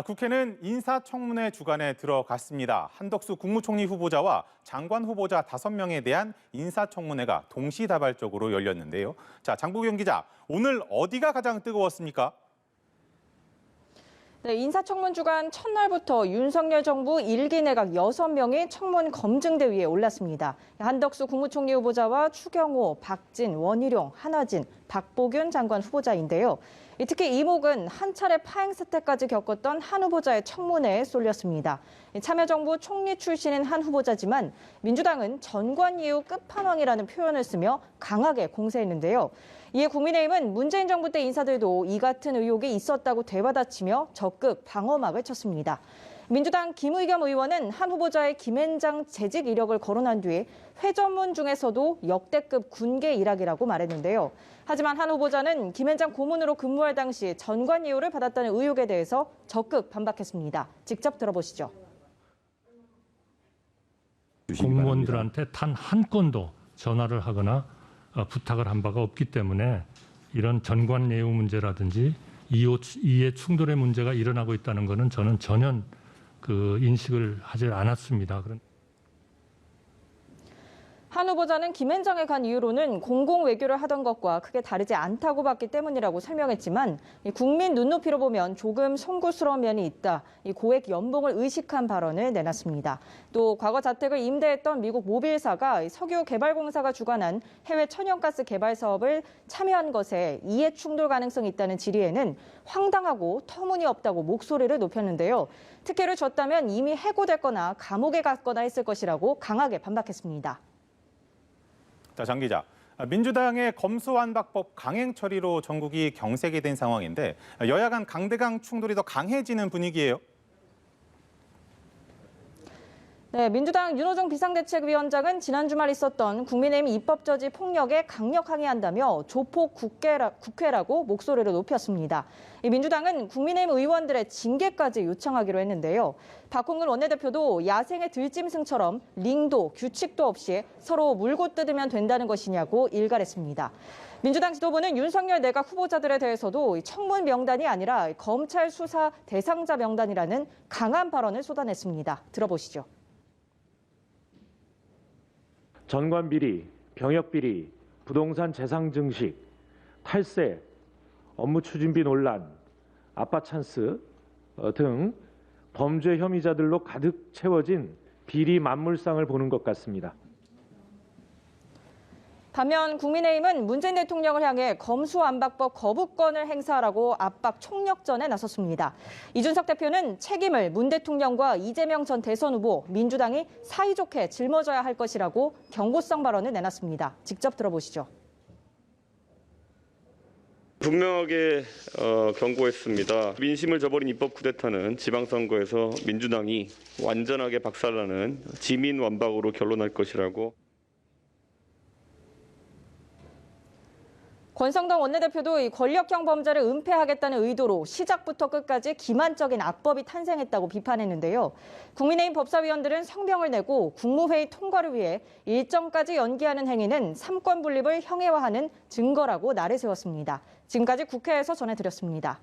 국회는 인사청문회 주간에 들어갔습니다. 한덕수 국무총리 후보자와 장관 후보자 5명에 대한 인사청문회가 동시다발적으로 열렸는데요. 자, 장보경 기자, 오늘 어디가 가장 뜨거웠습니까? 네, 인사청문 주간 첫날부터 윤석열 정부 1기 내각 6명이 청문 검증대 위에 올랐습니다. 한덕수 국무총리 후보자와 추경호, 박진, 원희룡, 한화진, 박보균 장관 후보자인데요. 특히 이목은 한 차례 파행 사태까지 겪었던 한 후보자의 청문회에 쏠렸습니다. 참여정부 총리 출신인 한 후보자지만 민주당은 전관 예우 끝판왕이라는 표현을 쓰며 강하게 공세했는데요. 이에 국민의힘은 문재인 정부 때 인사들도 이 같은 의혹이 있었다고 되받아치며 적극 방어막을 쳤습니다. 민주당 김의겸 의원은 한 후보자의 김앤장 재직 이력을 거론한 뒤에 회전문 중에서도 역대급 군계 일학이라고 말했는데요. 하지만 한 후보자는 김앤장 고문으로 근무할 당시 전관 예우를 받았다는 의혹에 대해서 적극 반박했습니다. 직접 들어보시죠. 공무원들한테 단 한 건도 전화를 하거나 부탁을 한 바가 없기 때문에 이런 전관 예우 문제라든지 이해 충돌의 문제가 일어나고 있다는 것은 저는 전혀 인식을 하지 않았습니다. 한 후보자는 김앤장에 간 이유로는 공공 외교를 하던 것과 크게 다르지 않다고 봤기 때문이라고 설명했지만 국민 눈높이로 보면 조금 송구스러운 면이 있다. 고액 연봉을 의식한 발언을 내놨습니다. 또 과거 자택을 임대했던 미국 모빌사가 석유개발공사가 주관한 해외 천연가스 개발 사업을 참여한 것에 이해 충돌 가능성이 있다는 질의에는 황당하고 터무니없다고 목소리를 높였는데요. 특혜를 줬다면 이미 해고됐거나 감옥에 갔거나 했을 것이라고 강하게 반박했습니다. 자, 장 기자, 민주당의 검수완박법 강행 처리로 전국이 경색이 된 상황인데 여야 간 강대강 충돌이 더 강해지는 분위기예요. 네, 민주당 윤호중 비상대책위원장은 지난 주말 있었던 국민의힘 입법저지 폭력에 강력 항의한다며 조폭 국회라고 목소리를 높였습니다. 민주당은 국민의힘 의원들의 징계까지 요청하기로 했는데요. 박홍근 원내대표도 야생의 들짐승처럼 링도 규칙도 없이 서로 물고 뜯으면 된다는 것이냐고 일갈했습니다. 민주당 지도부는 윤석열 내각 후보자들에 대해서도 청문 명단이 아니라 검찰 수사 대상자 명단이라는 강한 발언을 쏟아냈습니다. 들어보시죠. 전관 비리, 병역 비리, 부동산 재산 증식, 탈세, 업무 추진비 논란, 아빠 찬스 등 범죄 혐의자들로 가득 채워진 비리 만물상을 보는 것 같습니다. 반면 국민의힘은 문재인 대통령을 향해 검수완박법 거부권을 행사하라고 압박 총력전에 나섰습니다. 이준석 대표는 책임을 문 대통령과 이재명 전 대선 후보, 민주당이 사이좋게 짊어져야 할 것이라고 경고성 발언을 내놨습니다. 직접 들어보시죠. 분명하게 경고했습니다. 민심을 저버린 입법 쿠데타는 지방선거에서 민주당이 완전하게 박살나는 지민 완박으로 결론날 것이라고. 권성동 원내대표도 이 권력형 범죄를 은폐하겠다는 의도로 시작부터 끝까지 기만적인 악법이 탄생했다고 비판했는데요. 국민의힘 법사위원들은 성명을 내고 국무회의 통과를 위해 일정까지 연기하는 행위는 삼권 분립을 형해화하는 증거라고 날을 세웠습니다. 지금까지 국회에서 전해드렸습니다.